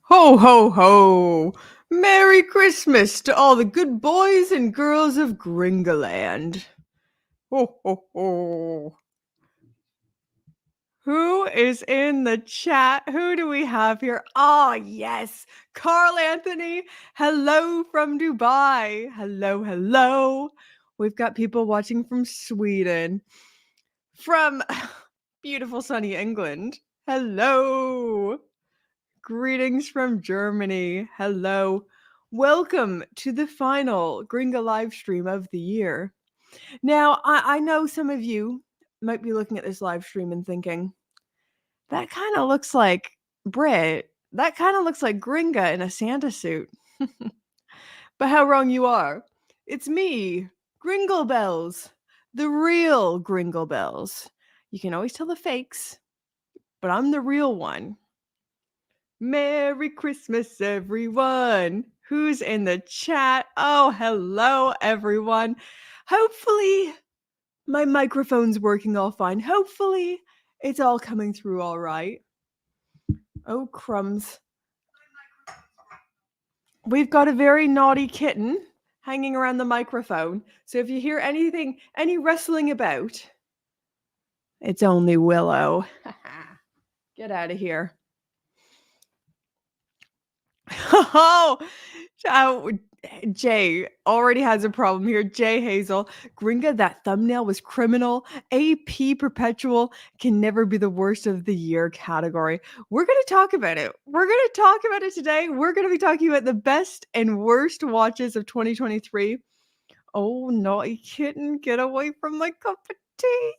Ho, ho, ho! Merry Christmas to all the good boys and girls of Gringoland. Ho, ho, ho! Who is in the chat? Who do we have here? Ah, yes, Carl Anthony. Hello from Dubai. Hello, hello. We've got people watching from Sweden, from beautiful sunny England. Hello. Greetings from Germany. Hello. Welcome to the final Gringa live stream of the year. Now, I know some of you might be looking at this live stream and thinking, that kind of looks like Brit. That kind of looks like Gringa in a Santa suit. But how wrong you are. It's me, Gringle Bells, the real Gringle Bells. You can always tell the fakes, but I'm the real one. Merry Christmas, everyone. Who's in the chat? Oh, hello, everyone. Hopefully, my microphone's working all fine. Hopefully, it's all coming through all right. Oh, crumbs. We've got a very naughty kitten hanging around the microphone. So if you hear anything, any rustling about, it's only Willow. Get out of here. Oh, Jay already has a problem here. Jay Hazel, Gringa, that thumbnail was criminal. AP Perpetual can never be the worst of the year category. We're going to talk about it. We're going to talk about it today. We're going to be talking about the best and worst watches of 2023. Oh, naughty kitten, get away from my cup of tea.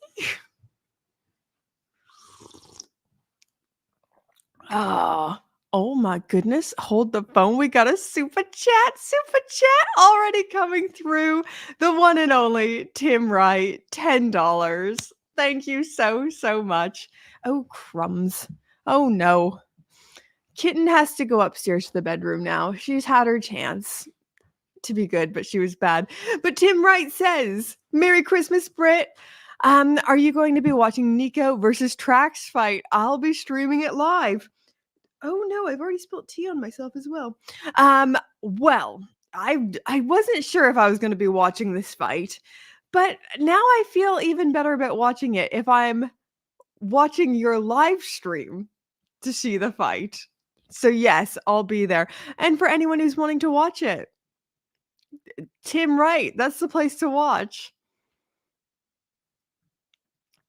Ah. Oh my goodness, hold the phone. We got a super chat already coming through. The one and only Tim Wright, $10. Thank you so much. Oh, crumbs. Oh no. Kitten has to go upstairs to the bedroom now. She's had her chance to be good, but she was bad. But Tim Wright says, Merry Christmas, Brit. Are you going to be watching Nico versus Trax fight? I'll be streaming it live. Oh no, I've already spilled tea on myself as well. Well, I wasn't sure if I was going to be watching this fight, but now I feel even better about watching it if I'm watching your live stream to see the fight. So yes, I'll be there. And for anyone who's wanting to watch it, Tim Wright, that's the place to watch.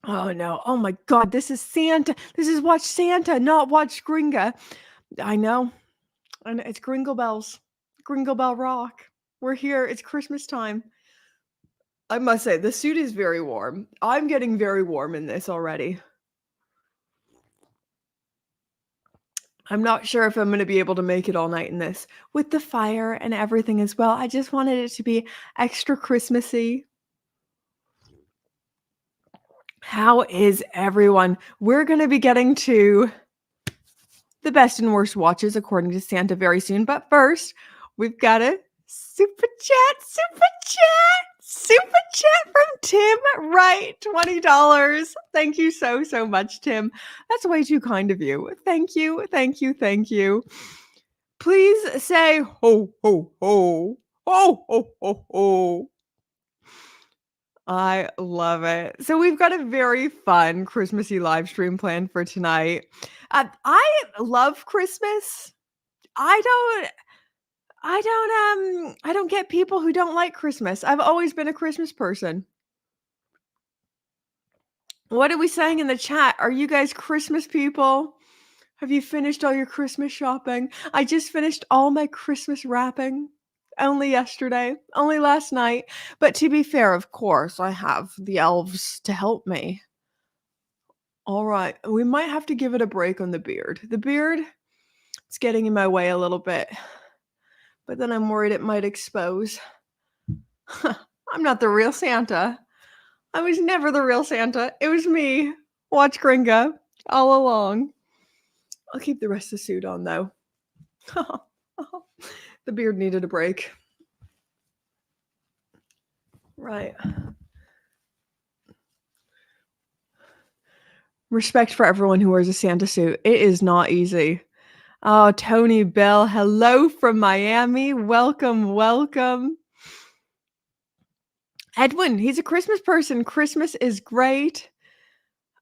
Oh no. Oh my god, this is Santa. This is Watch Santa, not Watch Gringa. I know. And it's Gringle Bells. Gringle Bell Rock. We're here. It's Christmas time. I must say, the suit is very warm. I'm getting very warm in this already. I'm not sure if I'm going to be able to make it all night in this. With the fire and everything as well. I just wanted it to be extra Christmassy. How is everyone? We're going to be getting to the best and worst watches according to Santa very soon. But first, we've got a super chat from Tim Wright, $20. Thank you so much, Tim. That's way too kind of you. Thank you. Please say ho ho ho ho ho ho ho. I love it. So we've got a very fun Christmassy live stream planned for tonight. I love Christmas. I don't get people who don't like Christmas. I've always been a Christmas person. What are we saying in the chat? Are you guys Christmas people? Have you finished all your Christmas shopping? I just finished all my Christmas wrapping. Only yesterday, only last night. But to be fair, of course, I have the elves to help me. All right, we might have to give it a break on the beard. The beard, it's getting in my way a little bit. But then I'm worried it might expose. I'm not the real Santa. I was never the real Santa. It was me. Watch Gringa all along. I'll keep the rest of the suit on though. The beard needed a break. Right. Respect for everyone who wears a Santa suit. It is not easy. Oh, Tony Bell, hello from Miami. Welcome, welcome. Edwin, he's a Christmas person. Christmas is great.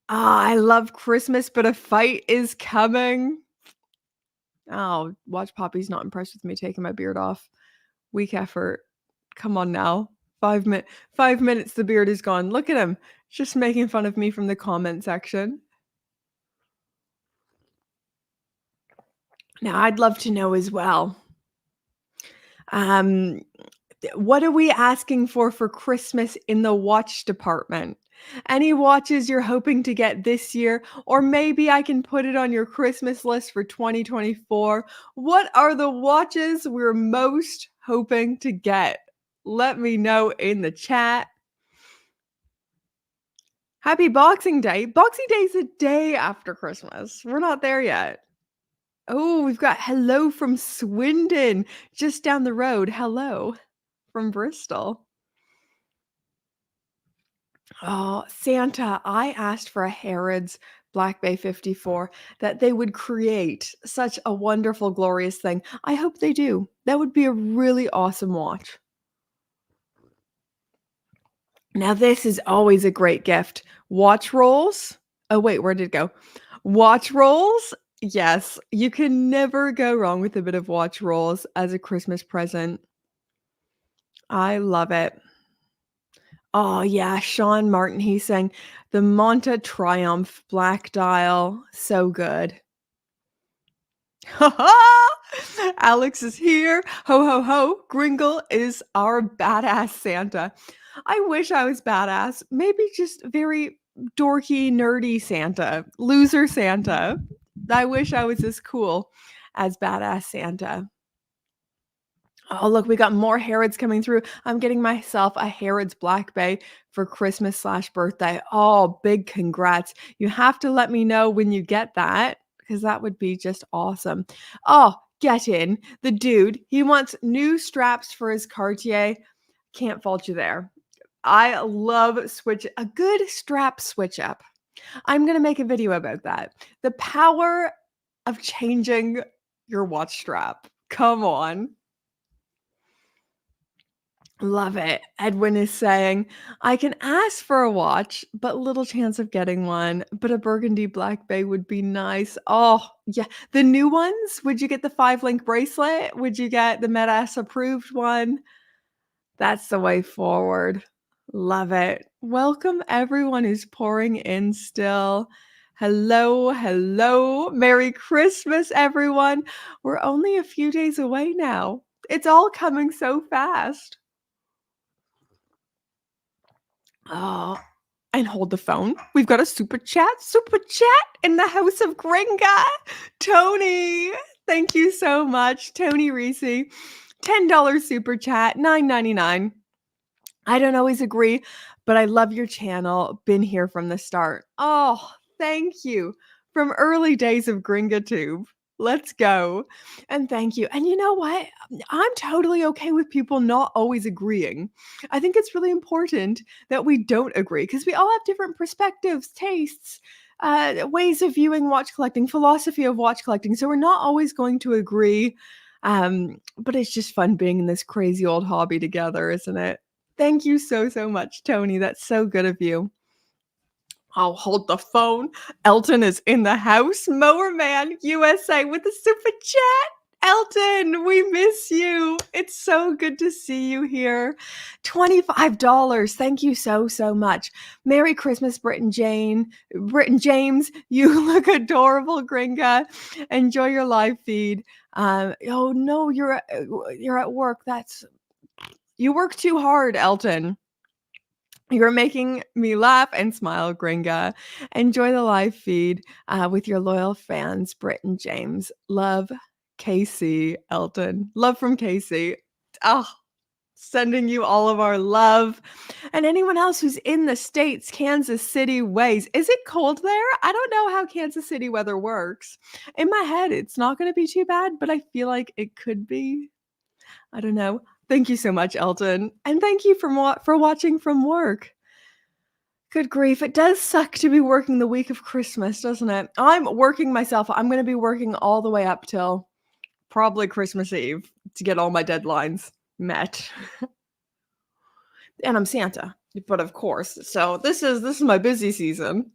Ah, I love Christmas, but a fight is coming. Oh, watch Poppy's not impressed with me taking my beard off. Weak effort. Come on now. 5 minutes, the beard is gone. Look at him. Just making fun of me from the comment section. Now, I'd love to know as well. Um, what are we asking for Christmas in the watch department? Any watches you're hoping to get this year, or maybe I can put it on your Christmas list for 2024. What are the watches we're most hoping to get? Let me know in the chat. Happy Boxing Day. Boxing Day is a day after Christmas. We're not there yet. Oh, we've got hello from Swindon, just down the road. Hello from Bristol. Oh, Santa, I asked for a Harrods Black Bay 54 that they would create such a wonderful, glorious thing. I hope they do. That would be a really awesome watch. Now, this is always a great gift. Watch rolls. Oh, wait, where did it go? Watch rolls. Yes, you can never go wrong with a bit of watch rolls as a Christmas present. I love it. Oh, yeah, Sean Martin, he's saying the Monta Triumph black dial, so good. Alex is here. Ho, ho, ho. Gringle is our badass Santa. I wish I was badass. Maybe just very dorky, nerdy Santa, loser Santa. I wish I was as cool as badass Santa. Oh, look, we got more Harrods coming through. I'm getting myself a Harrods Black Bay for Christmas/birthday. Oh, big congrats. You have to let me know when you get that because that would be just awesome. Oh, get in. The dude, he wants new straps for his Cartier. Can't fault you there. I love a good strap switch up. I'm going to make a video about that. The power of changing your watch strap. Come on. Love it. Edwin is saying, I can ask for a watch, but little chance of getting one. But a burgundy Black Bay would be nice. Oh, yeah. The new ones? Would you get the 5-link bracelet? Would you get the Metas approved one? That's the way forward. Love it. Welcome everyone who's pouring in still. Hello, hello. Merry Christmas, everyone. We're only a few days away now. It's all coming so fast. Oh, and hold the phone. We've got a super chat in the house of Gringa. Tony, thank you so much. Tony Reese, $10 super chat, $9.99. I don't always agree, but I love your channel. Been here from the start. Oh, thank you. From early days of GringaTube. Let's go. And thank you. And you know what? I'm totally okay with people not always agreeing. I think it's really important that we don't agree because we all have different perspectives, tastes, ways of viewing watch collecting, philosophy of watch collecting. So we're not always going to agree. But it's just fun being in this crazy old hobby together, isn't it? Thank you so, so much, Tony. That's so good of you. I'll hold the phone. Elton is in the house. Mower Man USA with the super chat. Elton, we miss you. It's so good to see you here. $25. Thank you so, so much. Merry Christmas, Britton James, you look adorable, Gringa. Enjoy your live feed. Oh no, you're at work. You work too hard, Elton. You're making me laugh and smile, Gringa. Enjoy the live feed with your loyal fans, Britt and James. Love, Casey, Elton. Love from Casey. Oh, sending you all of our love. And anyone else who's in the States, Kansas City ways. Is it cold there? I don't know how Kansas City weather works. In my head, it's not going to be too bad, but I feel like it could be. I don't know. Thank you so much, Elton. And thank you for watching from work. Good grief, it does suck to be working the week of Christmas, doesn't it? I'm working myself. I'm gonna be working all the way up till probably Christmas Eve to get all my deadlines met. And I'm Santa, but of course. So this is my busy season.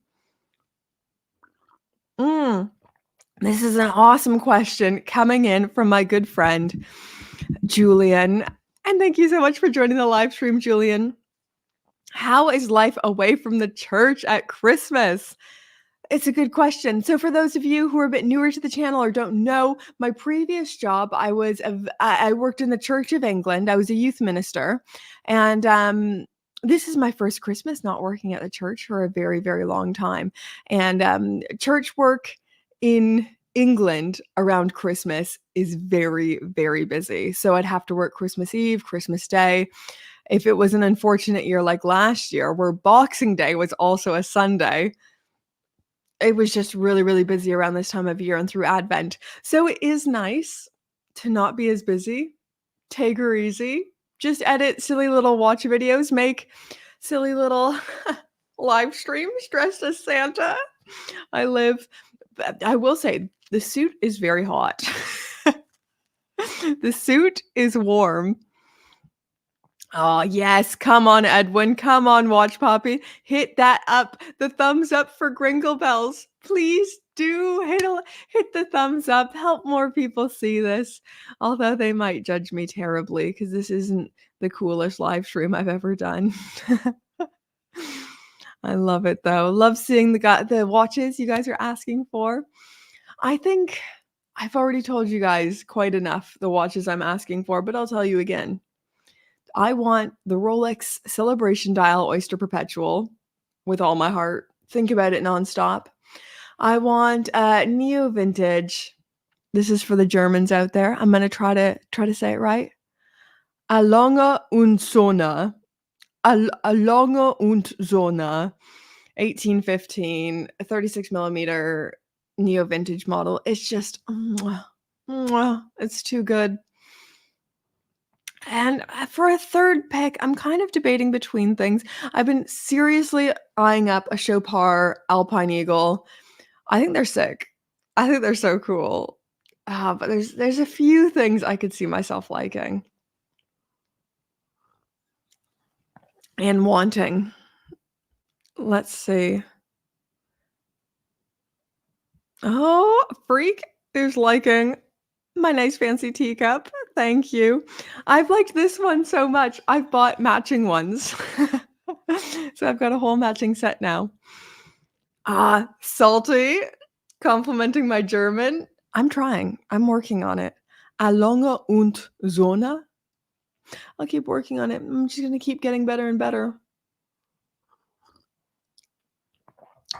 Mm, this is an awesome question coming in from my good friend Julian. And thank you so much for joining the live stream, Julian. How is life away from the church at Christmas? It's a good question. So for those of you who are a bit newer to the channel or don't know, my previous job, I worked in the Church of England. I was a youth minister, and this is my first Christmas not working at the church for a very, very long time. And church work in England around Christmas is very, very busy. So I'd have to work Christmas Eve, Christmas Day. If it was an unfortunate year like last year, where Boxing Day was also a Sunday, it was just really, really busy around this time of year and through Advent. So it is nice to not be as busy. Take her easy. Just edit silly little watch videos, make silly little live streams dressed as Santa. I will say the suit is very hot. The suit is warm. Oh, yes. Come on, Edwin. Come on, Watch Poppy. Hit that up. The thumbs up for Gringle Bells. Please do hit the thumbs up. Help more people see this. Although they might judge me terribly because this isn't the coolest live stream I've ever done. I love it though. Love seeing the watches you guys are asking for. I think I've already told you guys quite enough the watches I'm asking for, but I'll tell you again. I want the Rolex Celebration Dial Oyster Perpetual with all my heart. Think about it nonstop. I want Neo Vintage. This is for the Germans out there. I'm gonna try to say it right. Alonga und Sona. Alonga und Sona. 1815, a 36 millimeter Neo Vintage model. It's just, it's too good. And for a third pick, I'm kind of debating between things. I've been seriously eyeing up a Chopard Alpine Eagle. I think they're sick. I think they're so cool. But there's a few things I could see myself liking and wanting. Let's see. Oh, freak is liking my nice fancy teacup. Thank you. I've liked this one so much. I've bought matching ones. So I've got a whole matching set now. Salty. Complimenting my German. I'm trying. I'm working on it. Alonga und Zona. I'll keep working on it. I'm just going to keep getting better and better.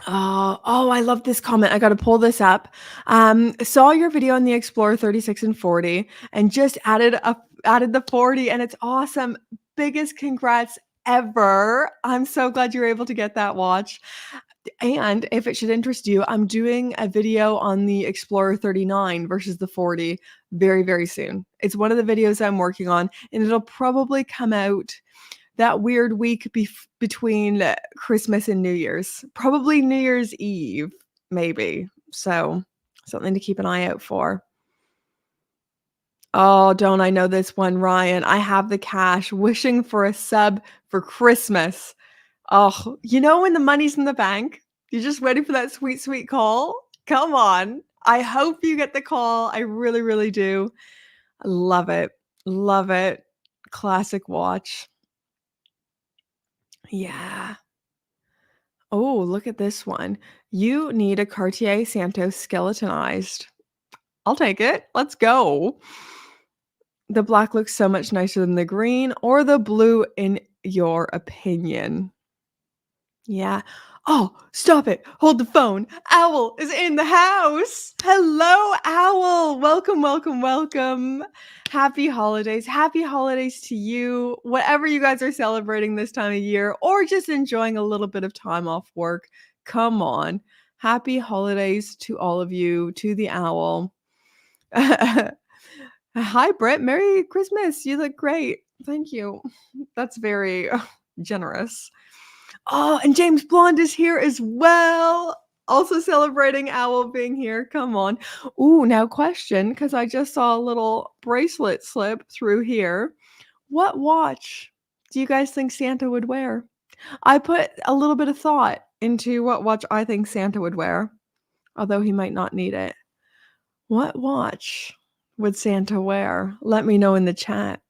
Oh, I love this comment. I got to pull this up. Saw your video on the Explorer 36 and 40 and just added the 40 and it's awesome. Biggest congrats ever. I'm so glad you were able to get that watch. And if it should interest you, I'm doing a video on the Explorer 39 versus the 40 very, very soon. It's one of the videos I'm working on and it'll probably come out that weird week between Christmas and New Year's. Probably New Year's Eve, maybe. So something to keep an eye out for. Oh, don't I know this one, Ryan? I have the cash, wishing for a sub for Christmas. Oh, when the money's in the bank, you're just waiting for that sweet, sweet call. Come on. I hope you get the call. I really, really do. I love it. Love it. Classic watch. Yeah. Oh, look at this one. You need a Cartier Santo skeletonized. I'll take it. Let's go. The black looks so much nicer than the green or the blue in your opinion. Yeah. Oh, stop it. Hold the phone. Owl is in the house. Hello, Owl. Welcome, welcome, welcome. Happy holidays. Happy holidays to you. Whatever you guys are celebrating this time of year or just enjoying a little bit of time off work. Come on. Happy holidays to all of you, to the Owl. Hi, Britt. Merry Christmas. You look great. Thank you. That's very generous. Oh, and James Blonde is here as well. Also celebrating Owl being here. Come on. Ooh, now question, because I just saw a little bracelet slip through here. What watch do you guys think Santa would wear? I put a little bit of thought into what watch I think Santa would wear, although he might not need it. What watch would Santa wear? Let me know in the chat.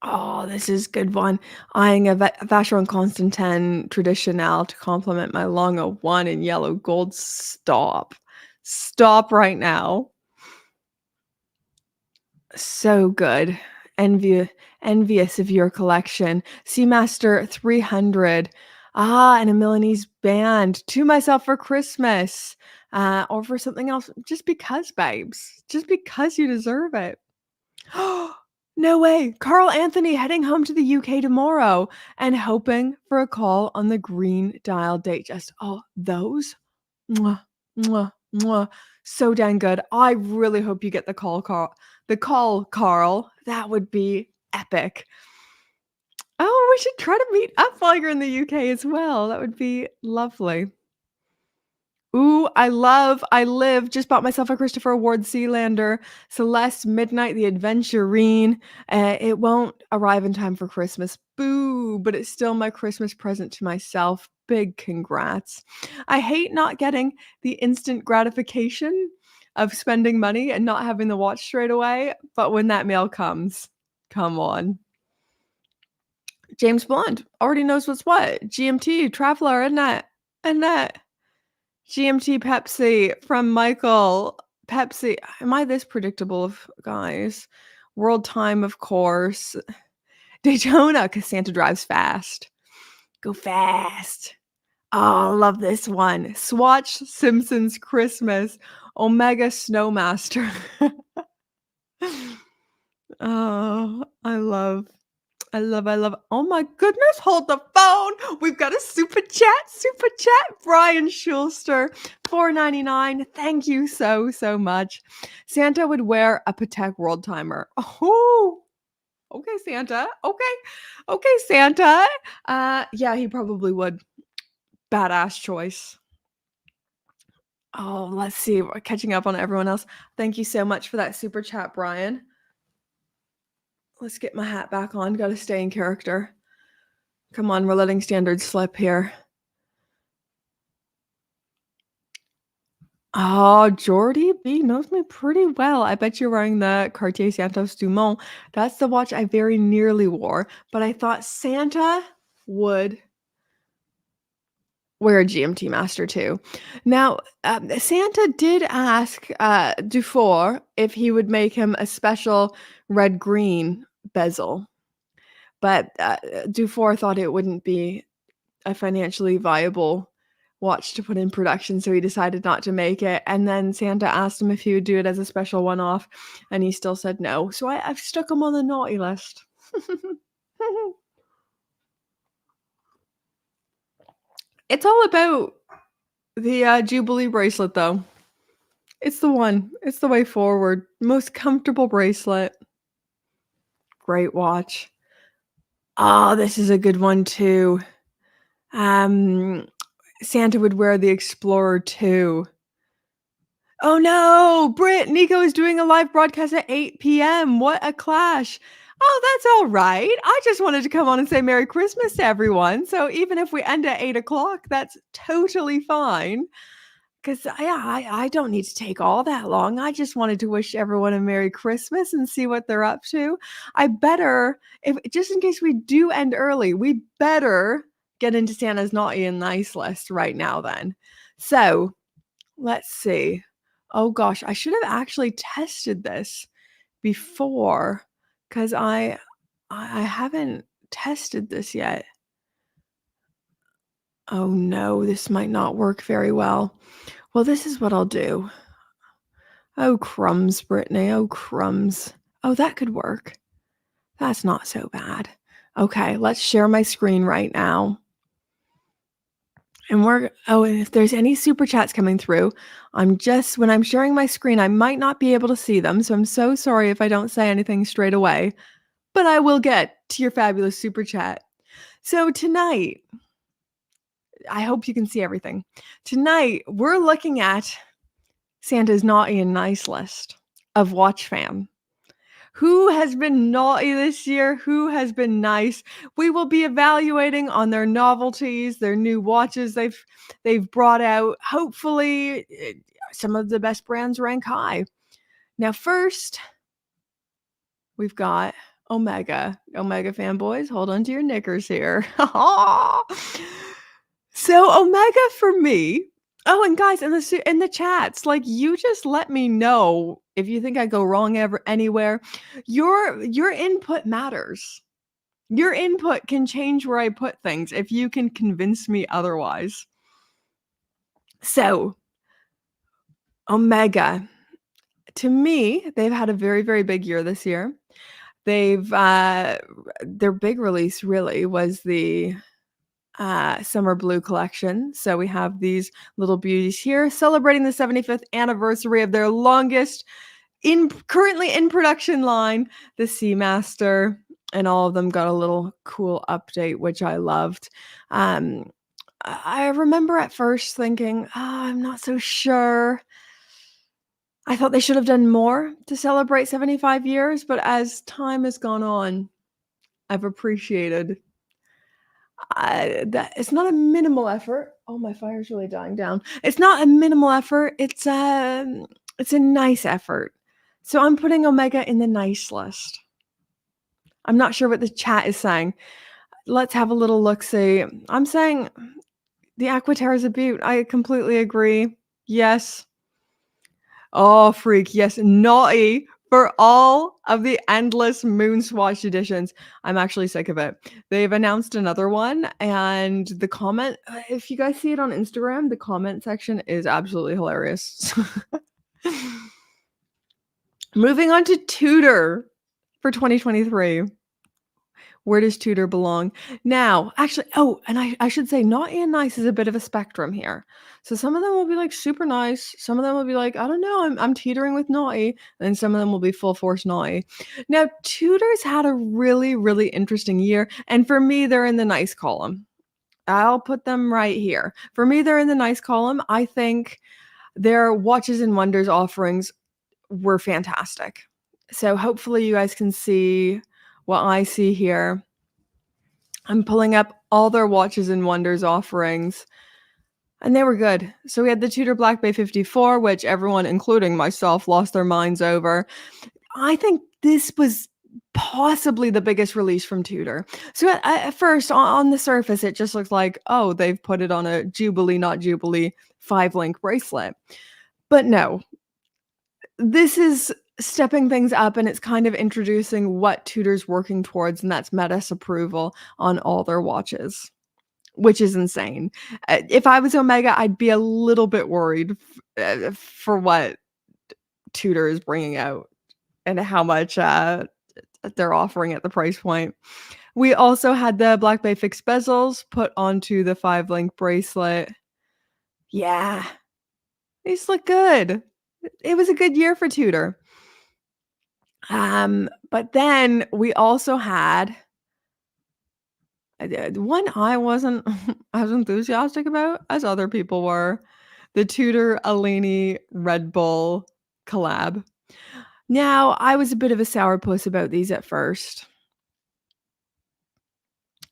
Oh, this is a good one. Eyeing a Vacheron Constantin Traditionnel to complement my Longa 1 in yellow gold. Stop. Stop right now. So good. Envious of your collection. Seamaster 300. And a Milanese band to myself for Christmas. Or for something else. Just because, babes. Just because you deserve it. No way. Carl Anthony heading home to the UK tomorrow and hoping for a call on the green dial date. Just, those. Mwah, mwah, mwah. So dang good. I really hope you get the call, Carl. The call, Carl. That would be epic. Oh, we should try to meet up while you're in the UK as well. That would be lovely. Ooh, I live. Just bought myself a Christopher Ward Sealander. Celeste Midnight, the Adventurine. It won't arrive in time for Christmas. Boo, but it's still my Christmas present to myself. Big congrats. I hate not getting the instant gratification of spending money and not having the watch straight away. But when that mail comes, come on. James Bond already knows what's what. GMT, Traveler, isn't that? Isn't that? GMT Pepsi from Michael. Pepsi. Am I this predictable, guys? World time, of course. Daytona, because Santa drives fast. Go fast. Oh, love this one. Swatch Simpsons Christmas. Omega Snowmaster. Oh, I love. Oh my goodness, hold the phone. We've got a super chat. Brian Schulster, $4.99. Thank you so much. Santa would wear a Patek World Timer. Oh, okay, Santa. Okay, Santa. Yeah, he probably would. Badass choice. Oh, let's see. We're catching up on everyone else. Thank you so much for that super chat, Brian. Let's get my hat back on. Gotta stay in character. Come on, we're letting standards slip here. Oh, Jordy B knows me pretty well. I bet you're wearing the Cartier Santos Dumont. That's the watch I very nearly wore, but I thought Santa would wear a GMT Master too. Now, Santa did ask Dufour if he would make him a special red-green bezel. But Dufour thought it wouldn't be a financially viable watch to put in production, so he decided not to make it. And then Santa asked him if he would do it as a special one-off, and he still said no. So I've stuck him on the naughty list. It's all about the Jubilee bracelet, though. It's the one. It's the way forward. Most comfortable bracelet. Great watch. Oh, this is a good one too. Santa would wear the Explorer too. Oh no, Nico is doing a live broadcast at 8 p.m. What a clash. Oh, that's all right. I just wanted to come on and say Merry Christmas to everyone. So even if we end at 8 o'clock, that's totally fine. Because I don't need to take all that long. I just wanted to wish everyone a Merry Christmas and see what they're up to. I better, if just in case we do end early, we better get into Santa's naughty and nice list right now then. So let's see. Oh gosh, I should have actually tested this before because I haven't tested this yet. Oh no, this might not work very well. Well, this is what I'll do. Oh, crumbs, Brittany. Oh, crumbs. Oh, that could work. That's not so bad. Okay, let's share my screen right now. And if there's any super chats coming through, when I'm sharing my screen, I might not be able to see them. So I'm so sorry if I don't say anything straight away. but I will get to your fabulous super chat. So tonight, I hope you can see everything. Tonight, we're looking at Santa's naughty and nice list of watch fam. Who has been naughty this year? Who has been nice? We will be evaluating on their novelties, their new watches they've brought out. Hopefully, some of the best brands rank high. Now, first, we've got Omega. Omega fanboys, hold on to your knickers here. So Omega for me. Oh, and guys in the chats, like you just let me know if you think I go wrong anywhere. Your input matters. Your input can change where I put things if you can convince me otherwise. So, Omega, to me, they've had a very, very big year this year. They've their big release really was the summer blue collection. So we have these little beauties here celebrating the 75th anniversary of their longest currently in production line, the Seamaster, and all of them got a little cool update, which I loved. I remember at first thinking, I'm not so sure. I thought they should have done more to celebrate 75 years, but as time has gone on, I've appreciated that it's not a minimal effort. Oh, my fire's really dying down. It's not a minimal effort. It's a nice effort. So I'm putting Omega in the nice list. I'm not sure what the chat is saying. Let's have a little look-see. I'm saying the Aquaterra is a beaut. I completely agree. Yes. Oh, freak. Yes. Naughty for all of the endless moon swatch editions. I'm actually sick of it. They've announced another one, and the comment, if you guys see it on Instagram, the comment section is absolutely hilarious. Moving on to Tudor for 2023. Where does Tudor belong? Now, actually, and I should say naughty and nice is a bit of a spectrum here. So some of them will be like super nice. Some of them will be like, I don't know, I'm teetering with naughty. And some of them will be full force naughty. Now, Tudor's had a really, really interesting year. And for me, they're in the nice column. I'll put them right here. For me, they're in the nice column. I think their Watches and Wonders offerings were fantastic. So hopefully you guys can see what I see here. I'm pulling up all their Watches and Wonders offerings, and they were good. So we had the Tudor Black Bay 54, which everyone, including myself, lost their minds over. I think this was possibly the biggest release from Tudor. So at first, on the surface, it just looks like, oh, they've put it on a Jubilee, not Jubilee 5-link bracelet. But no, this is stepping things up, and it's kind of introducing what Tudor's working towards, and that's Metis approval on all their watches, which is insane. If I was Omega, I'd be a little bit worried for what Tudor is bringing out and how much they're offering at the price point. We also had the Black Bay fixed bezels put onto the 5-link bracelet. Yeah, these look good. It was a good year for Tudor. But then we also had one I wasn't as enthusiastic about as other people were, the Tudor Alini Red Bull collab. Now, I was a bit of a sourpuss about these at first.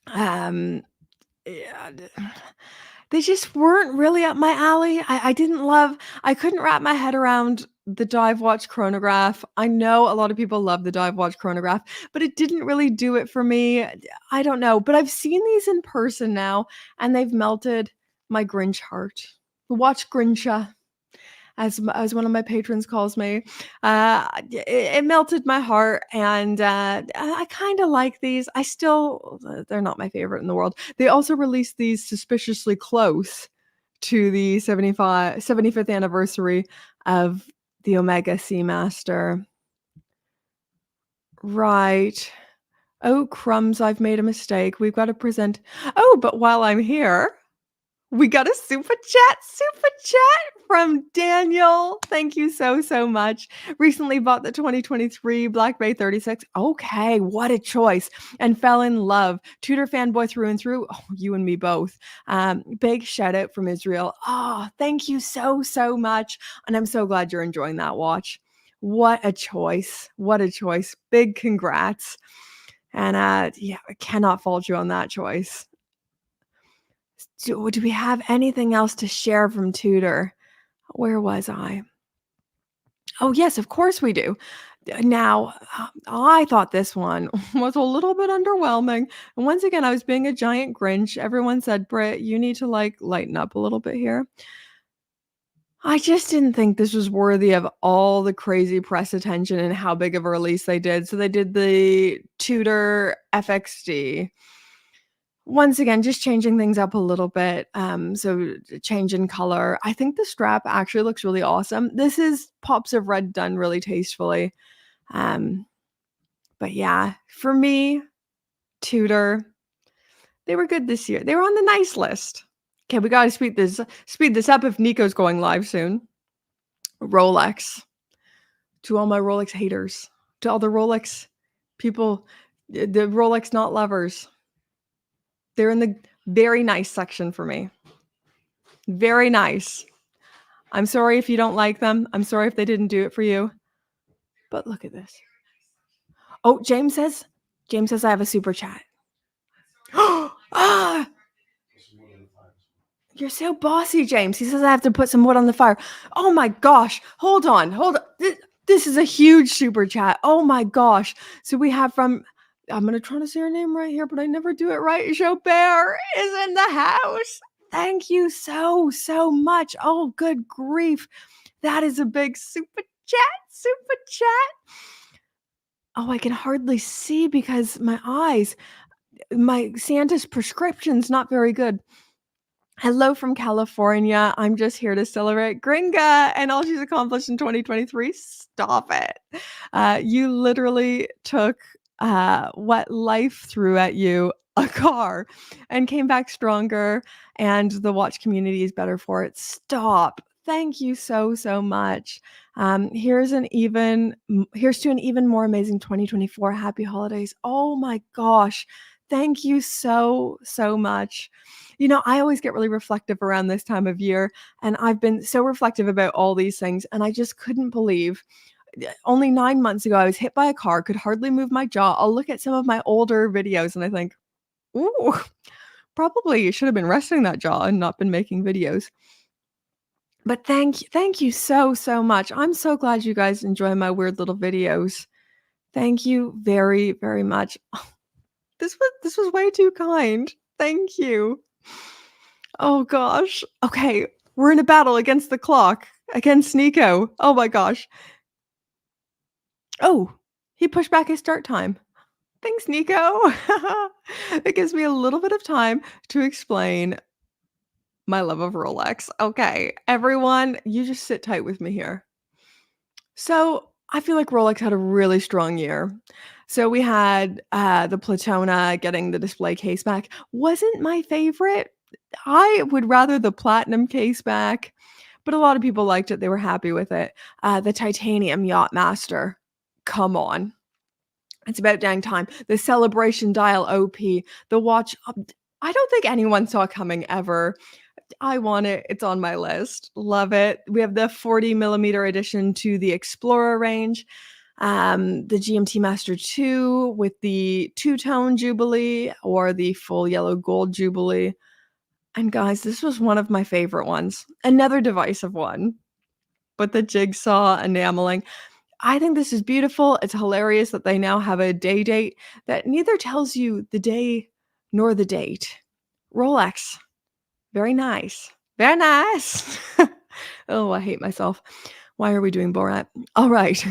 Yeah, they just weren't really up my alley. I couldn't wrap my head around the dive watch chronograph. I know a lot of people love the dive watch chronograph, but it didn't really do it for me. I don't know, but I've seen these in person now, and they've melted my Grinch heart. The watch Grincha, as one of my patrons calls me. It melted my heart, and I kind of like these. They're not my favorite in the world. They also released these suspiciously close to the 75th anniversary of the Omega Seamaster. Right. Oh, crumbs, I've made a mistake. We've got to present. Oh, but while I'm here, we got a super chat from Daniel. Thank you so, so much. Recently bought the 2023 Black Bay 36. Okay, what a choice. And fell in love. Tudor fanboy through and through. Oh, you and me both. Big shout out from Israel. Oh, thank you so, so much. And I'm so glad you're enjoying that watch. What a choice. What a choice. Big congrats. And yeah, I cannot fault you on that choice. Do we have anything else to share from Tudor? Where was I? Oh, yes, of course we do. Now, I thought this one was a little bit underwhelming. And once again, I was being a giant Grinch. Everyone said, Britt, you need to like lighten up a little bit here. I just didn't think this was worthy of all the crazy press attention and how big of a release they did. So they did the Tudor FXD. Once again, just changing things up a little bit. So change in color. I think the strap actually looks really awesome. This is pops of red done really tastefully. But yeah, for me, Tudor, they were good this year. They were on the nice list. Okay, we gotta speed this up if Nico's going live soon. Rolex. To all my Rolex haters, to all the Rolex people, the Rolex not lovers. They're in the very nice section for me. Very nice. I'm sorry if you don't like them. I'm sorry if they didn't do it for you. But look at this. Oh, James says I have a super chat. Ah! You're so bossy, James. He says I have to put some wood on the fire. Oh my gosh. Hold on. This is a huge super chat. Oh my gosh. So we have from, I'm going to try to say her name right here, but I never do it right. Jobert is in the house. Thank you so, so much. Oh, good grief. That is a big super chat. Oh, I can hardly see because my Santa's prescription's not very good. Hello from California. I'm just here to celebrate Gringa and all she's accomplished in 2023. Stop it. You literally took what life threw at you, a car, and came back stronger, and the watch community is better for it. Stop. Thank you so, so much. Here's to an even more amazing 2024. Happy holidays. Oh my gosh. Thank you so, so much. You know, I always get really reflective around this time of year, and I've been so reflective about all these things, and I just couldn't believe only 9 months ago, I was hit by a car, could hardly move my jaw. I'll look at some of my older videos and I think, ooh, probably you should have been resting that jaw and not been making videos. But thank you so, so much. I'm so glad you guys enjoy my weird little videos. Thank you very, very much. This was way too kind. Thank you. Oh gosh. Okay, we're in a battle against the clock, against Nico. Oh my gosh. Oh, he pushed back his start time. Thanks, Nico. It gives me a little bit of time to explain my love of Rolex. Okay, everyone, you just sit tight with me here. So I feel like Rolex had a really strong year. So we had the Platona getting the display case back. Wasn't my favorite. I would rather the platinum case back, but a lot of people liked it. They were happy with it. The titanium Yachtmaster. Come on. It's about dang time. The celebration dial OP, the watch. I don't think anyone saw coming ever. I want it. It's on my list. Love it. We have the 40 millimeter edition to the Explorer range, the GMT Master 2 with the two-tone Jubilee or the full yellow gold Jubilee. And guys, this was one of my favorite ones. Another divisive one, but the jigsaw enameling. I think this is beautiful. It's hilarious that they now have a day date that neither tells you the day nor the date. Rolex. Very nice. Very nice. Oh, I hate myself. Why are we doing Borat? All right.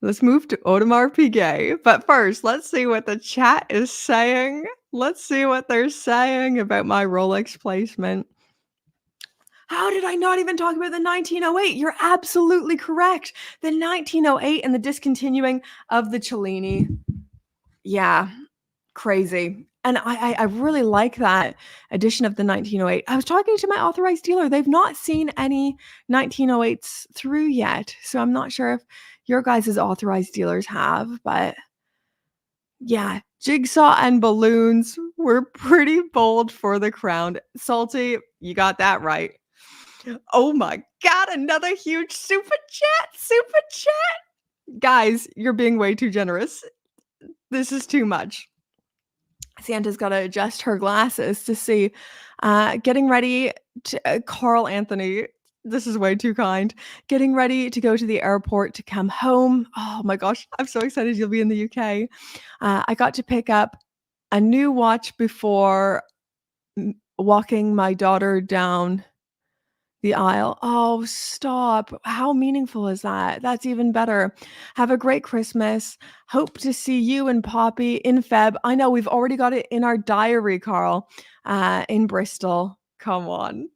Let's move to Audemars Piguet. But first, let's see what the chat is saying. Let's see what they're saying about my Rolex placement. How did I not even talk about the 1908? You're absolutely correct. The 1908 and the discontinuing of the Cellini. Yeah, crazy. And I really like that edition of the 1908. I was talking to my authorized dealer. They've not seen any 1908s through yet. So I'm not sure if your guys' authorized dealers have, but yeah, jigsaw and balloons were pretty bold for the crown. Salty, you got that right. Oh my God, another huge super chat, super chat. Guys, you're being way too generous. This is too much. Santa's got to adjust her glasses to see. Getting ready to Carl Anthony. This is way too kind. Getting ready to go to the airport to come home. Oh my gosh, I'm so excited you'll be in the UK. I got to pick up a new watch before walking my daughter down the aisle. Oh, stop. How meaningful is that? That's even better. Have a great Christmas. Hope to see you and Poppy in Feb. I know we've already got it in our diary, Carl, in Bristol. Come on.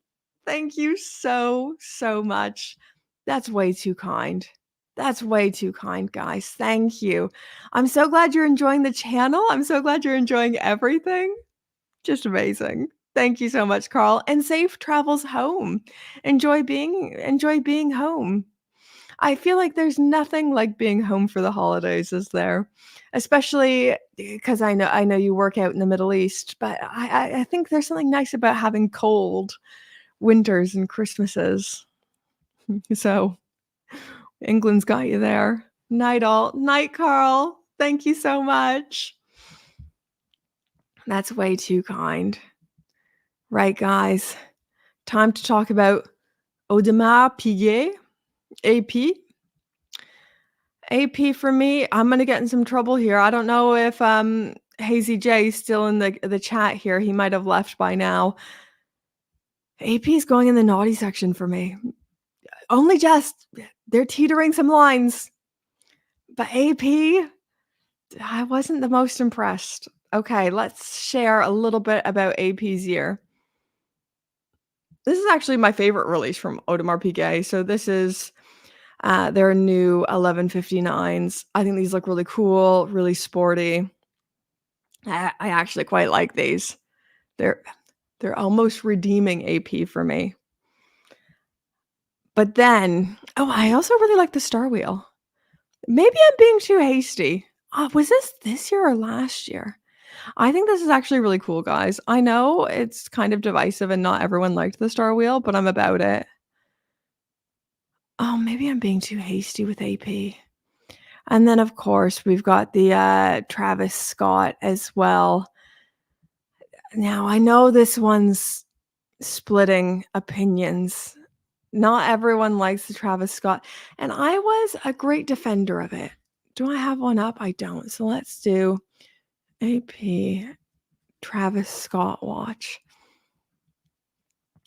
Thank you so, so much. That's way too kind. That's way too kind, guys. Thank you. I'm so glad you're enjoying the channel. I'm so glad you're enjoying everything. Just amazing. Thank you so much, Carl, and safe travels home. Enjoy being home. I feel like there's nothing like being home for the holidays, is there? Especially because I know you work out in the Middle East, but I think there's something nice about having cold winters and Christmases. So England's got you there. Night all. Night, Carl. Thank you so much. That's way too kind. Right, guys. Time to talk about Audemars Piguet, AP. AP for me, I'm gonna get in some trouble here. I don't know if Hazy J is still in the chat here. He might have left by now. AP is going in the naughty section for me. Only just they're teetering some lines. But AP, I wasn't the most impressed. Okay, let's share a little bit about AP's year. This is actually my favorite release from Audemars Piguet. So this is their new 1159s. I think these look really cool, really sporty. I actually quite like these. They're almost redeeming AP for me. But then, I also really like the Star Wheel. Maybe I'm being too hasty. Was this year or last year? I think this is actually really cool, guys. I know it's kind of divisive and not everyone liked the Star Wheel, but I'm about it. Oh, maybe I'm being too hasty with AP. And then, of course, we've got the Travis Scott as well. Now, I know this one's splitting opinions. Not everyone likes the Travis Scott, and I was a great defender of it. Do I have one up? I don't. So let's do AP Travis Scott watch.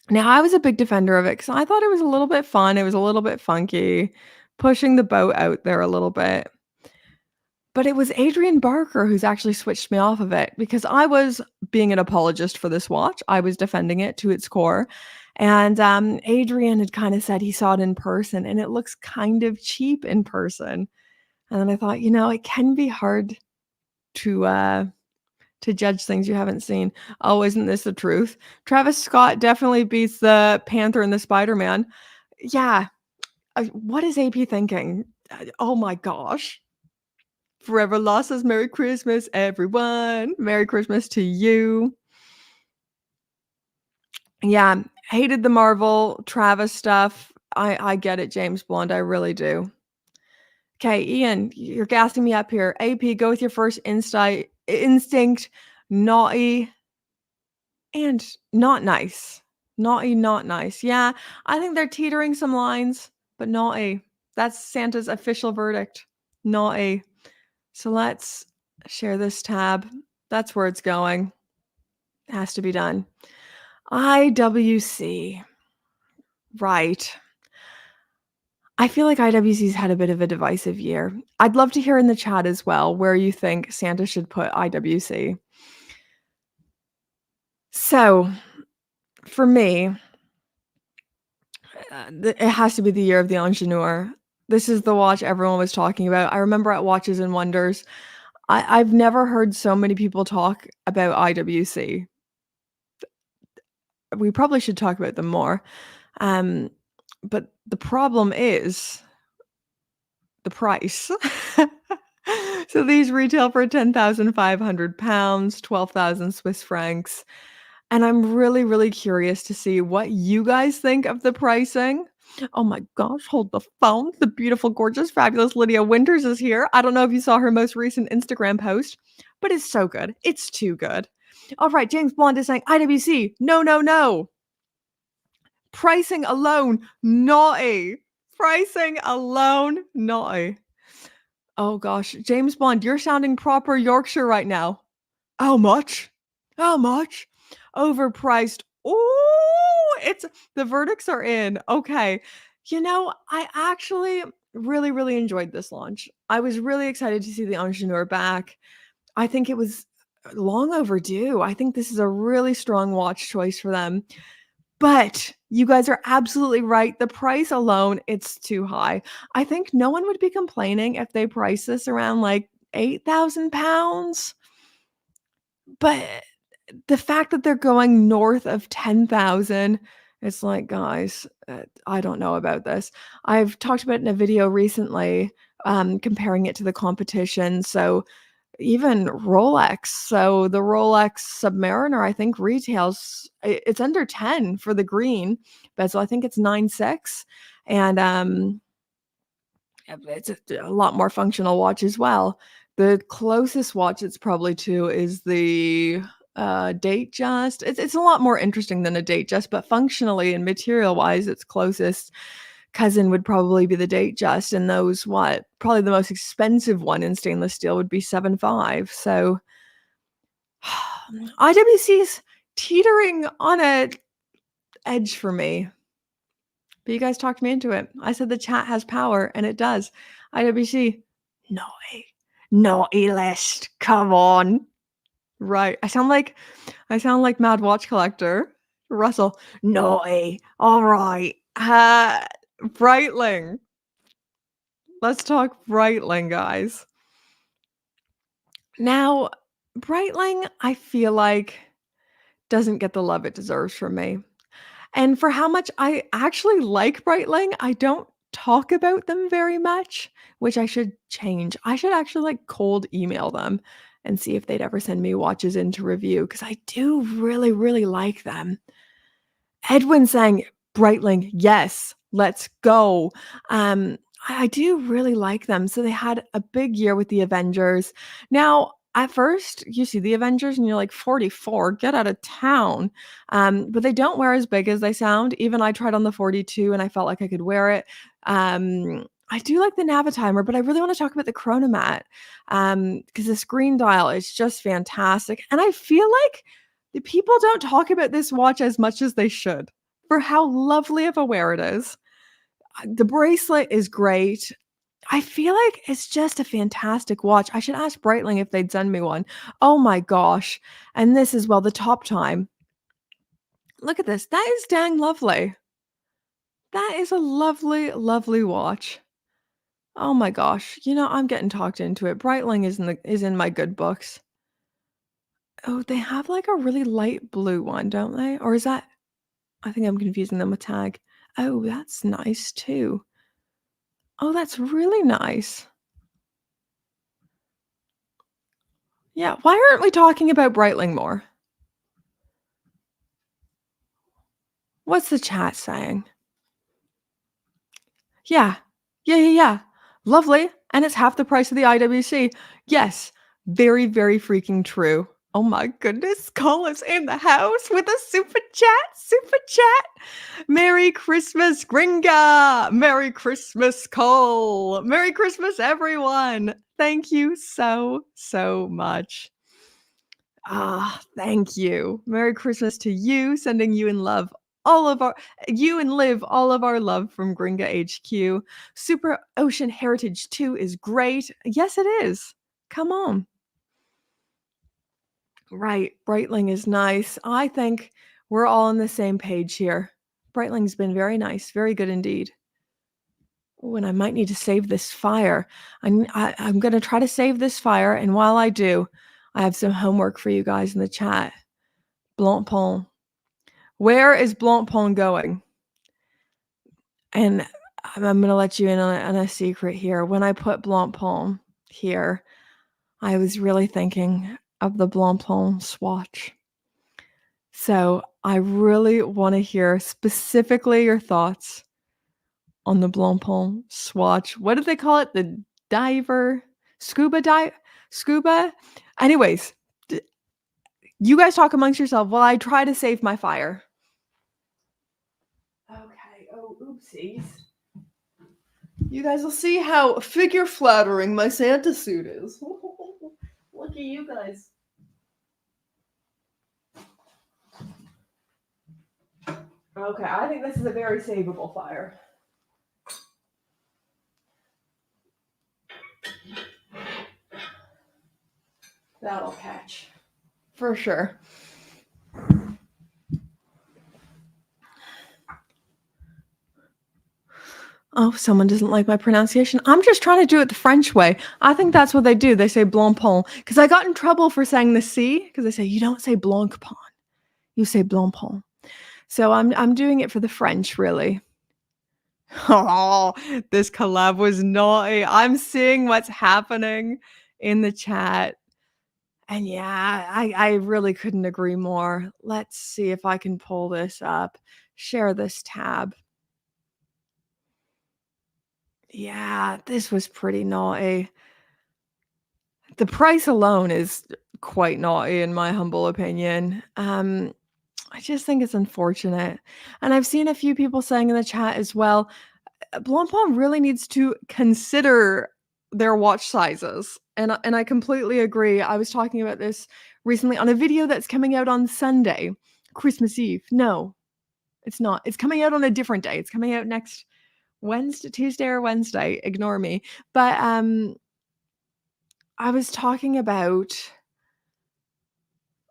Now, I was a big defender of it because I thought it was a little bit fun. It was a little bit funky, pushing the boat out there a little bit. But it was Adrian Barker who's actually switched me off of it because I was being an apologist for this watch. I was defending it to its core. And Adrian had kind of said he saw it in person and it looks kind of cheap in person. And then I thought, it can be hard to judge things you haven't seen. Oh, isn't this the truth? Travis Scott definitely beats the Panther and the Spider-Man. Yeah. What is AP thinking? Oh my gosh. Forever Lost says Merry Christmas, everyone. Merry Christmas to you. Yeah, hated the Marvel Travis stuff. I get it, James Bond. I really do. Okay, Ian, you're gassing me up here. AP, go with your first instinct. Naughty and not nice. Naughty, not nice. Yeah, I think they're teetering some lines, but naughty. That's Santa's official verdict. Naughty. So let's share this tab. That's where it's going. It has to be done. IWC. Right. I feel like IWC's had a bit of a divisive year. I'd love to hear in the chat as well where you think Santa should put IWC. So, for me, it has to be the year of the Ingenieur. This is the watch everyone was talking about. I remember at Watches and Wonders, I've never heard so many people talk about IWC. We probably should talk about them more. Um, but the problem is the price. So these retail for £10,500, 12,000 Swiss francs. And I'm really, really curious to see what you guys think of the pricing. Oh my gosh, hold the phone. The beautiful, gorgeous, fabulous Lydia Winters is here. I don't know if you saw her most recent Instagram post, but it's so good. It's too good. All right, James Bond is saying IWC. No, no, no. Pricing alone, naughty. Pricing alone, naughty. Oh gosh, James Bond, you're sounding proper Yorkshire right now. How much? How much? Overpriced. Ooh, it's the verdicts are in. Okay. I actually really, really enjoyed this launch. I was really excited to see the Ingenieur back. I think it was long overdue. I think this is a really strong watch choice for them. But you guys are absolutely right. The price alone, it's too high. I think no one would be complaining if they price this around like £8,000. But the fact that they're going north of 10,000, it's like, guys, I don't know about this. I've talked about it in a video recently, comparing it to the competition. So even Rolex. So the Rolex Submariner, I think retails it's under 10 for the green bezel. I think it's 9.6, and it's a lot more functional watch as well. The closest watch it's probably to is the Date Just. It's a lot more interesting than a Date Just, but functionally and material wise, its closest cousin would probably be the Date Just, and those probably the most expensive one in stainless steel would be 7.5. So IWC's teetering on a edge for me. But you guys talked me into it. I said the chat has power, and it does. IWC, naughty, naughty list. Come on, right? I sound like Mad Watch Collector. Russell, naughty. All right. Breitling. Let's talk Breitling, guys. Now, Breitling, I feel like doesn't get the love it deserves from me. And for how much I actually like Breitling, I don't talk about them very much, which I should change. I should actually like cold email them and see if they'd ever send me watches in to review because I do really, really like them. Edwin saying, Breitling, yes, let's go. I do really like them. So they had a big year with the Avengers. Now, at first, you see the Avengers and you're like, 44, get out of town. But they don't wear as big as they sound. Even I tried on the 42 and I felt like I could wear it. I do like the Navitimer, but I really want to talk about the Chronomat because the screen dial is just fantastic. And I feel like the people don't talk about this watch as much as they should for how lovely of a wear it is. The bracelet is great. I feel like it's just a fantastic watch. I should ask Breitling if they'd send me one. Oh my gosh. And this as well, the top time. Look at this. That is dang lovely. That is a lovely, lovely watch. Oh my gosh. I'm getting talked into it. Breitling is in my good books. Oh, they have like a really light blue one, don't they? Or is that I think I'm confusing them with Tag. Oh, that's nice too. Oh, that's really nice. Yeah, why aren't we talking about Breitling more? What's the chat saying? Yeah. Yeah, yeah, yeah. Lovely, and it's half the price of the IWC. Yes, very, very freaking true. Oh my goodness, Colin's in the house with a super chat, super chat. Merry Christmas, Gringa. Merry Christmas, Cole. Merry Christmas, everyone. Thank you so, so much. Thank you. Merry Christmas to you, sending you and love you and Liv all of our love from Gringa HQ. Super Ocean Heritage 2 is great. Yes, it is. Come on. Right. Breitling is nice. I think we're all on the same page here. Breitling's been very nice. Very good indeed. Ooh, and I might need to save this fire. I'm gonna try to save this fire, and while I do, I have some homework for you guys in the chat. Blancpain. Where is Blancpain going? And I'm gonna let you in on a secret here. When I put Blancpain here, I was really thinking of the Blancpain swatch. So I really want to hear specifically your thoughts on the Blancpain swatch. What did they call it? The diver? Scuba? Anyways, you guys talk amongst yourself while I try to save my fire. Okay. Oh, oopsies. You guys will see how figure flattering my Santa suit is. Look at you guys. Okay, I think this is a very savable fire. That'll catch. For sure. Oh, someone doesn't like my pronunciation. I'm just trying to do it the French way. I think that's what they do. They say Blancpain. Because I got in trouble for saying the C. Because they say, you don't say Blancpain. You say Blancpain. So I'm doing it for the French, really. Oh, this collab was naughty. I'm seeing what's happening in the chat. And yeah, I really couldn't agree more. Let's see if I can pull this up. Share this tab. Yeah, this was pretty naughty. The price alone is quite naughty in my humble opinion. I just think it's unfortunate. And I've seen a few people saying in the chat as well, Blancpain really needs to consider their watch sizes. And I completely agree. I was talking about this recently on a video that's coming out on Sunday, Christmas Eve. No, it's not. It's coming out on a different day. It's coming out next Tuesday or Wednesday. Ignore me. But I was talking about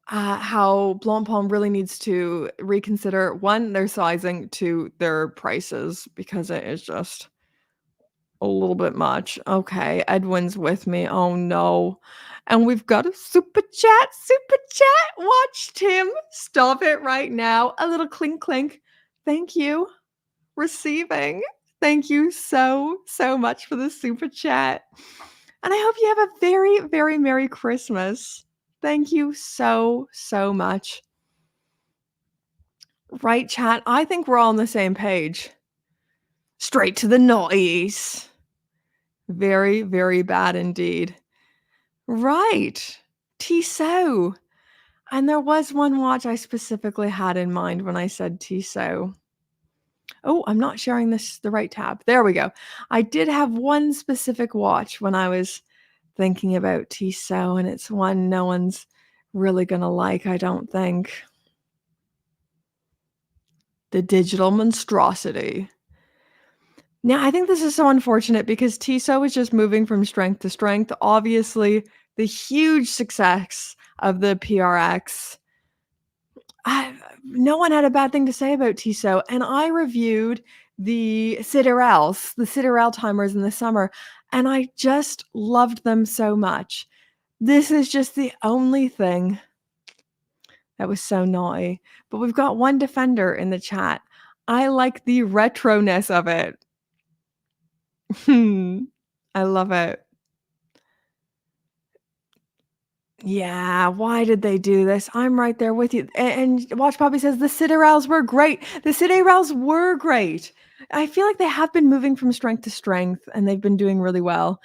how Blancpain really needs to reconsider, one, their sizing, two, their prices, because it is just a little bit much. Okay, Edwin's with me. Oh no. And we've got a super chat. Watch Tim. Stop it right now. A little clink clink. Thank you. Receiving. Thank you so much for the super chat. And I hope you have a very, very Merry Christmas. Thank you so much. Right, chat? I think we're all on the same page. Straight to the noise. Very, very bad indeed. Right. Tissot. And there was one watch I specifically had in mind when I said Tissot. Oh, I'm not sharing the right tab. There we go. I did have one specific watch when I was thinking about Tissot, and it's one no one's really gonna like, I don't think. The digital monstrosity. Now, I think this is so unfortunate because Tissot is just moving from strength to strength. Obviously, the huge success of the PRX. No one had a bad thing to say about Tissot, and I reviewed the Siderals timers in the summer, and I just loved them so much. This is just the only thing that was so naughty. But we've got one defender in the chat. I like the retroness of it. I love it. Yeah, why did they do this? I'm right there with you. And Watch Poppy says the Siderals were great. The Siderals were great. I feel like they have been moving from strength to strength, and they've been doing really well.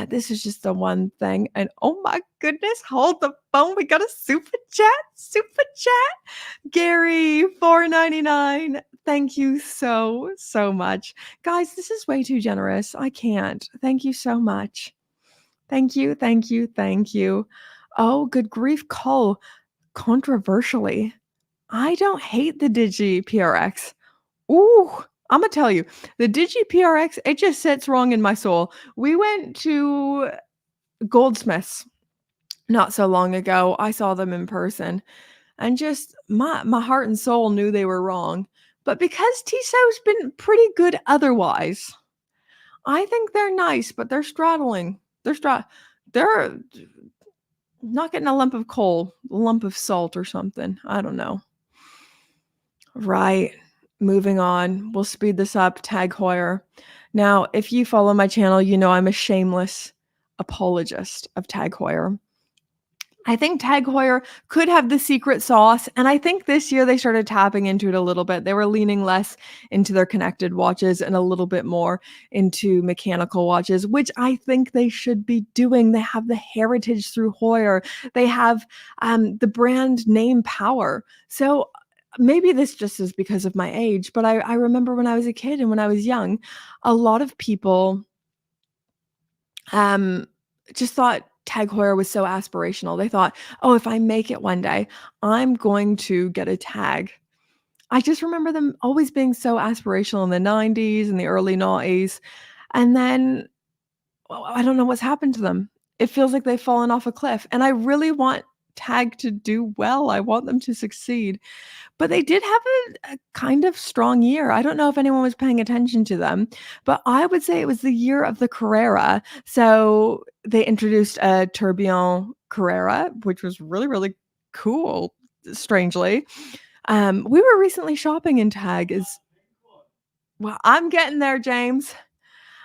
This is just the one thing. And oh my goodness, hold the phone. We got a super chat. Super chat. Gary, $4.99. Thank you so much. Guys, this is way too generous. I can't. Thank you so much. Thank you. Oh, good grief, Cole. Controversially, I don't hate the Digi PRX. Ooh, I'm gonna tell you, the Digi PRX, it just sits wrong in my soul. We went to Goldsmiths not so long ago. I saw them in person, and just my heart and soul knew they were wrong. But because Tissot's been pretty good otherwise, I think they're nice, but they're straddling. They're not getting a lump of coal, a lump of salt or something. I don't know. Right. Moving on. We'll speed this up. Tag Heuer. Now, if you follow my channel, you know I'm a shameless apologist of Tag Heuer. I think Tag Heuer could have the secret sauce, and I think this year they started tapping into it a little bit. They were leaning less into their connected watches and a little bit more into mechanical watches, which I think they should be doing. They have the heritage through Heuer. They have the brand name power. So maybe this just is because of my age, but I remember when I was a kid and when I was young, a lot of people um, just thought Tag Heuer was so aspirational. They thought, "Oh, if I make it one day, I'm going to get a tag." I just remember them always being so aspirational in the 90s and the early noughties, and then, well, I don't know what's happened to them. It feels like they've fallen off a cliff, and I really want Tag to do well. I want them to succeed. But they did have a kind of strong year. I don't know if anyone was paying attention to them, but I would say it was the year of the Carrera. So they introduced a tourbillon Carrera, which was really, really cool, strangely. We were recently shopping in Tag is well, I'm getting there, James.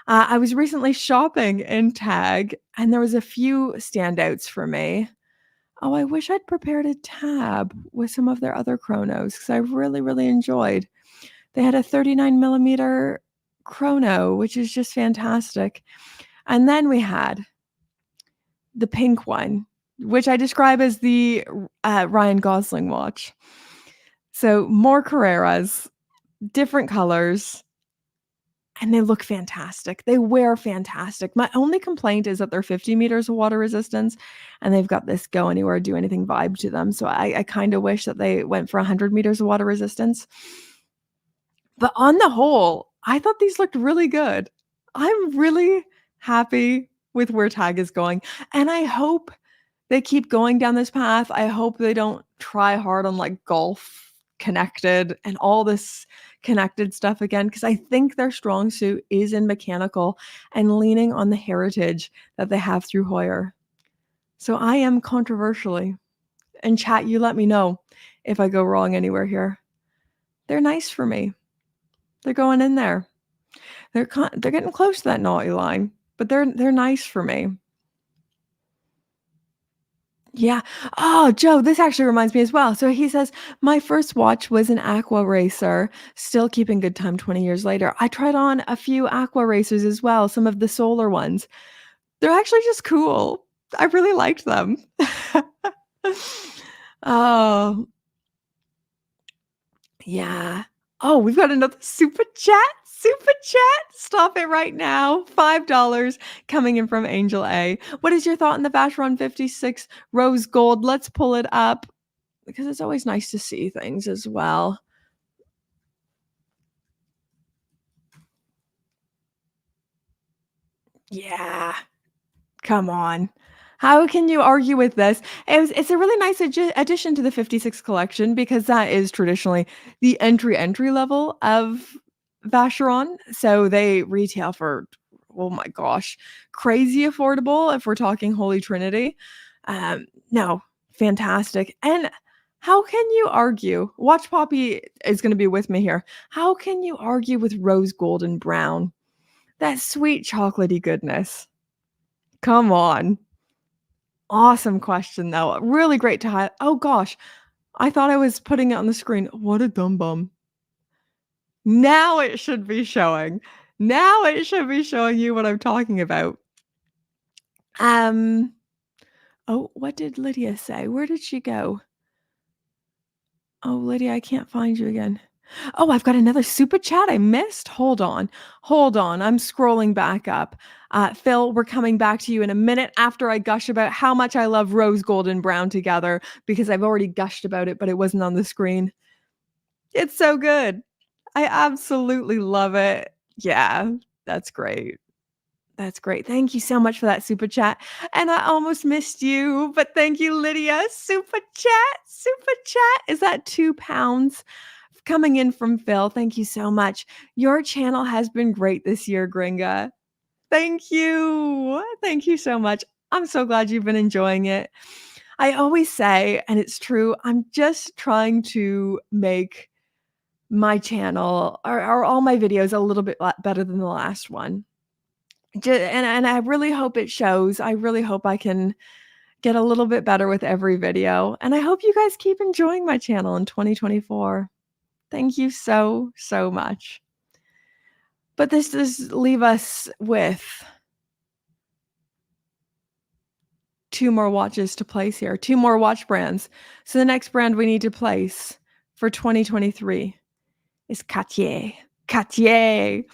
I was recently shopping in Tag, and there was a few standouts for me. Oh, I wish I'd prepared a tab with some of their other chronos because I really, really enjoyed. They had a 39 millimeter chrono, which is just fantastic. And then we had the pink one, which I describe as the Ryan Gosling watch. So more Carreras, different colors, and they look fantastic. They wear fantastic. My only complaint is that they're 50 meters of water resistance, and they've got this go anywhere, do anything vibe to them. So I kind of wish that they went for 100 meters of water resistance. But on the whole, I thought these looked really good. I'm really happy with where Tag is going, and I hope they keep going down this path. I hope they don't try hard on like golf connected and all this connected stuff again because I think their strong suit is in mechanical and leaning on the heritage that they have through Heuer. So I am controversially. And chat, you let me know if I go wrong anywhere here. They're nice for me. They're going in there. They're getting close to that naughty line, but they're nice for me. Yeah. Oh, Joe, this actually reminds me as well. So he says, my first watch was an Aqua Racer, still keeping good time 20 years later. I tried on a few Aqua Racers as well, some of the solar ones. They're actually just cool. I really liked them. Oh, yeah. Oh, we've got another super chat. Super chat. Stop it right now. $5 coming in from Angel A. What is your thought on the Vacheron 56 rose gold? Let's pull it up because it's always nice to see things as well. Yeah. Come on. How can you argue with this? It's a really nice addition to the 56 collection because that is traditionally the entry level of Vacheron. So they retail for, oh my gosh, crazy affordable if we're talking Holy Trinity. No, fantastic. And how can you argue? Watch Poppy is going to be with me here. How can you argue with rose gold and brown? That sweet chocolatey goodness. Come on. Awesome question, though. Really great to highlight. Oh gosh, I thought I was putting it on the screen. What a dumb bum. Now it should be showing. Now it should be showing you what I'm talking about. Um, oh, what did Lydia say? Where did she go? Oh, Lydia, I can't find you again. Oh, I've got another super chat I missed. Hold on. Hold on. I'm scrolling back up. Phil, we're coming back to you in a minute after I gush about how much I love rose gold and brown together because I've already gushed about it, but it wasn't on the screen. It's so good. I absolutely love it. Yeah, that's great. That's great. Thank you so much for that super chat. And I almost missed you, but thank you, Lydia. Super chat. Super chat. Is that £2 coming in from Phil? Thank you so much. Your channel has been great this year, Gringa. Thank you. Thank you so much. I'm so glad you've been enjoying it. I always say, and it's true, I'm just trying to make my channel or all my videos a little bit better than the last one. And I really hope it shows. I really hope I can get a little bit better with every video. And I hope you guys keep enjoying my channel in 2024. Thank you so, so much. But this does leave us with 2 more watches to place here, 2 more watch brands. So the next brand we need to place for 2023 is Cartier. Cartier.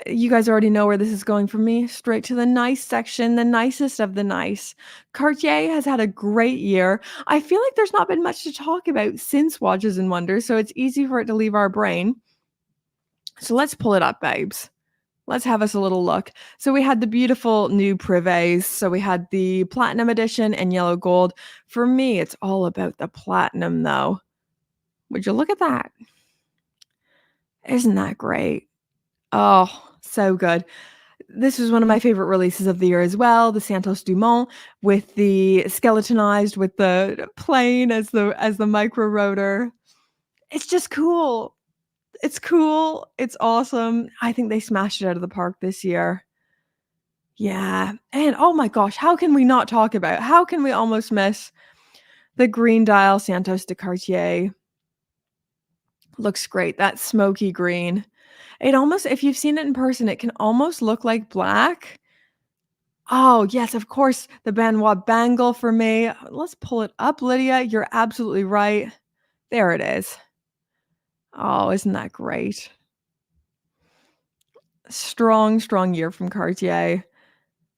You guys already know where this is going for me. Straight to the nice section, the nicest of the nice. Cartier has had a great year. I feel like there's not been much to talk about since Watches and Wonders, so it's easy for it to leave our brain. So let's pull it up, babes. Let's have us a little look. So we had the beautiful new privets. So we had the platinum edition and yellow gold. For me, it's all about the platinum, though. Would you look at that? Isn't that great? Oh, so good. This was one of my favorite releases of the year as well, the Santos Dumont with the skeletonized with the plane as the micro rotor. It's just cool. It's cool. It's awesome. I think they smashed it out of the park this year. Yeah. And oh my gosh, how can we not talk about? How can we almost miss the green dial Santos de Cartier? Looks great. That smoky green. It almost, if you've seen it in person, it can almost look like black. Oh, yes, of course, the Benoit bangle for me. Let's pull it up, Lydia. You're absolutely right. There it is. Oh, isn't that great? Strong, strong year from Cartier.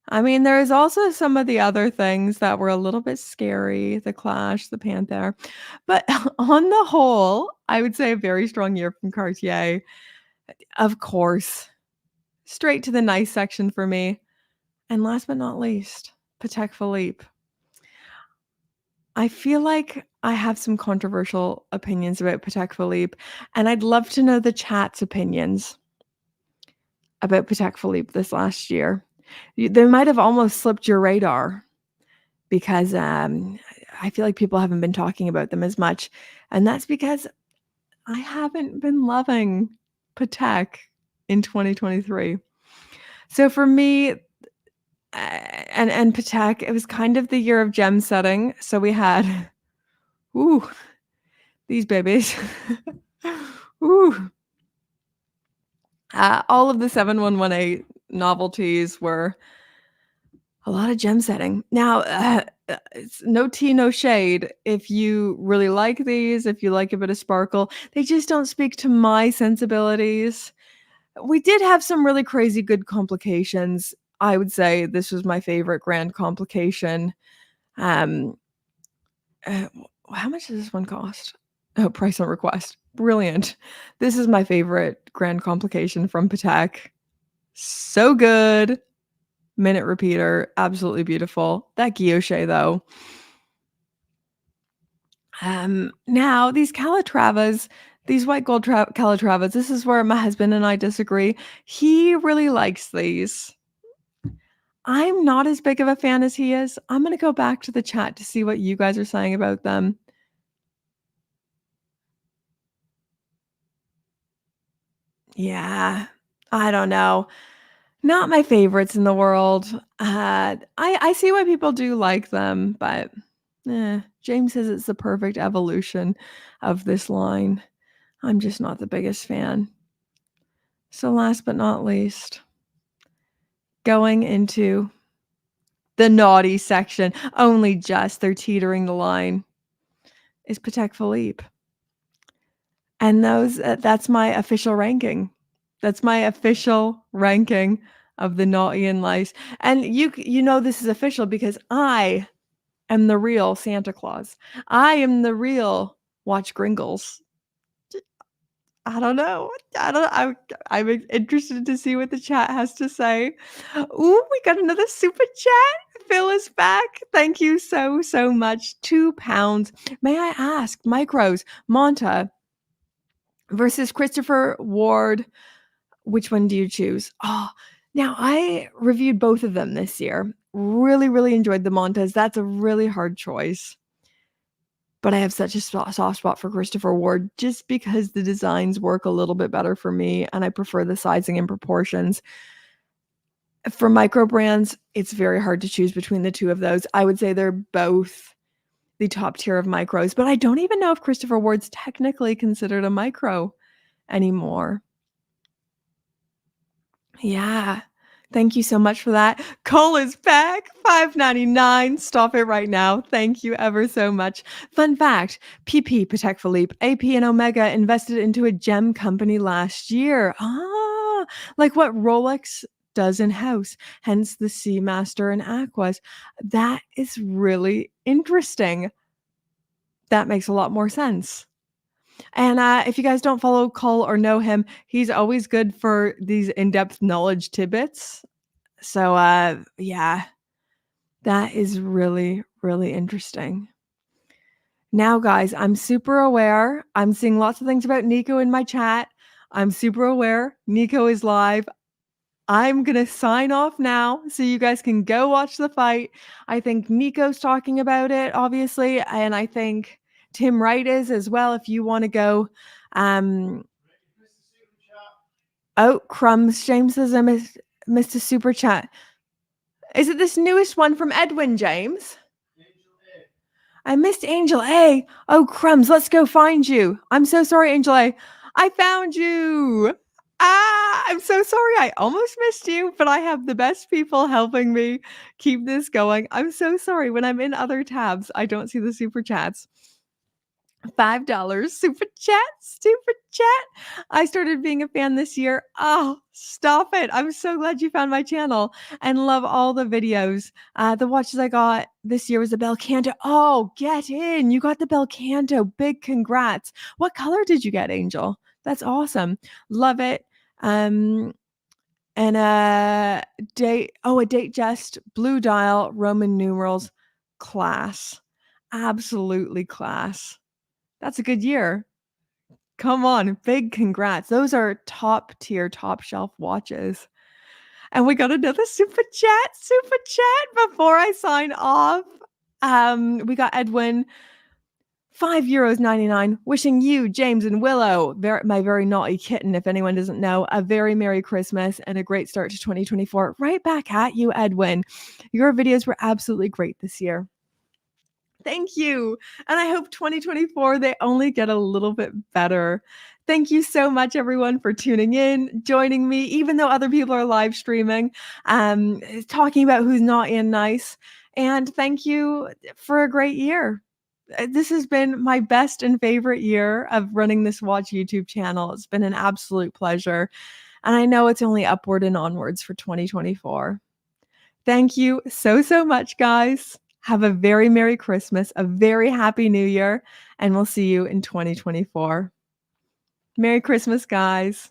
I mean, there is also some of the other things that were a little bit scary, the Clash, the Panther. But on the whole, I would say a very strong year from Cartier. Of course, straight to the nice section for me. And last but not least, Patek Philippe. I feel like I have some controversial opinions about Patek Philippe, and I'd love to know the chat's opinions about Patek Philippe this last year. They might have almost slipped your radar because I feel like people haven't been talking about them as much, and that's because I haven't been loving Patek in 2023. So for me, and Patek, it was kind of the year of gem setting. So we had, ooh, these babies. Ooh. All of the 7118 novelties were a lot of gem setting. Now, it's no tea, no shade. If you really like these, if you like a bit of sparkle, they just don't speak to my sensibilities. We did have some really crazy good complications. I would say this was my favorite grand complication. Um, uh, how much does this one cost? Oh, price on request. Brilliant. This is my favorite grand complication from Patek. So good. Minute repeater. Absolutely beautiful. That guilloche, though. Now, these Calatravas, these white gold Calatravas, this is where my husband and I disagree. He really likes these. I'm not as big of a fan as he is. I'm going to go back to the chat to see what you guys are saying about them. Yeah, I don't know. Not my favorites in the world. I see why people do like them, but James says it's the perfect evolution of this line. I'm just not the biggest fan. So last but not least, going into the naughty section, only just they're teetering the line, is Patek Philippe. And those that's my official ranking. That's my official ranking of the naughty and nice. And you know this is official because I am the real Santa Claus. I am the real Watch Gringles. I don't know. I'm interested to see what the chat has to say. Ooh, we got another super chat. Phil is back. Thank you so, so much. £2. May I ask, Micros, Monta versus Christopher Ward, which one do you choose? Oh, Now, I reviewed both of them this year. Really, really enjoyed the Montas. That's a really hard choice. But I have such a soft spot for Christopher Ward just because the designs work a little bit better for me, and I prefer the sizing and proportions. For micro brands, it's very hard to choose between the two of those. I would say they're both the top tier of micros, but I don't even know if Christopher Ward's technically considered a micro anymore. Yeah. Thank you so much for that. Cole is back, $5.99. Stop it right now. Thank you ever so much. Fun fact, PP, Patek Philippe, AP, and Omega invested into a gem company last year. Like what Rolex does in-house, hence the Seamaster and Aquas. That is really interesting. That makes a lot more sense. And, if you guys don't follow Cole or know him, he's always good for these in-depth knowledge tidbits. So, yeah, that is really, really interesting. Now, guys, I'm super aware. I'm seeing lots of things about Nico in my chat. I'm super aware. Nico is live. I'm gonna sign off now so you guys can go watch the fight. I think Nico's talking about it, obviously, and I think Tim Wright is as well if you wanna go. Um Oh, crumbs. James says I missed a super chat. Is it this newest one from Edwin, James? I missed Angel A. Oh, crumbs. Let's go find you. I'm so sorry, Angel A. I found you. I'm so sorry. I almost missed you, but I have the best people helping me keep this going. I'm so sorry. When I'm in other tabs, I don't see the super chats. $5 super chat. I started being a fan this year. Oh, stop it. I'm so glad you found my channel and love all the videos. The watches I got this year was the Belcanto. Oh, get in. You got the Belcanto. Big congrats. What color did you get, Angel? That's awesome. Love it. And a date just blue dial Roman numerals class. Absolutely class. That's a good year. Come on, big congrats. Those are top tier, top shelf watches. And we got another super chat before I sign off. We got Edwin, €5.99, wishing you, James and Willow, my very naughty kitten, if anyone doesn't know, a very Merry Christmas and a great start to 2024. Right back at you, Edwin. Your videos were absolutely great this year. Thank you. And I hope 2024, they only get a little bit better. Thank you so much, everyone, for tuning in, joining me, even though other people are live streaming, talking about who's naughty and nice. And thank you for a great year. This has been my best and favorite year of running this Watch YouTube channel. It's been an absolute pleasure. And I know it's only upward and onwards for 2024. Thank you so much, guys. Have a very Merry Christmas, a very Happy New Year, and we'll see you in 2024. Merry Christmas, guys.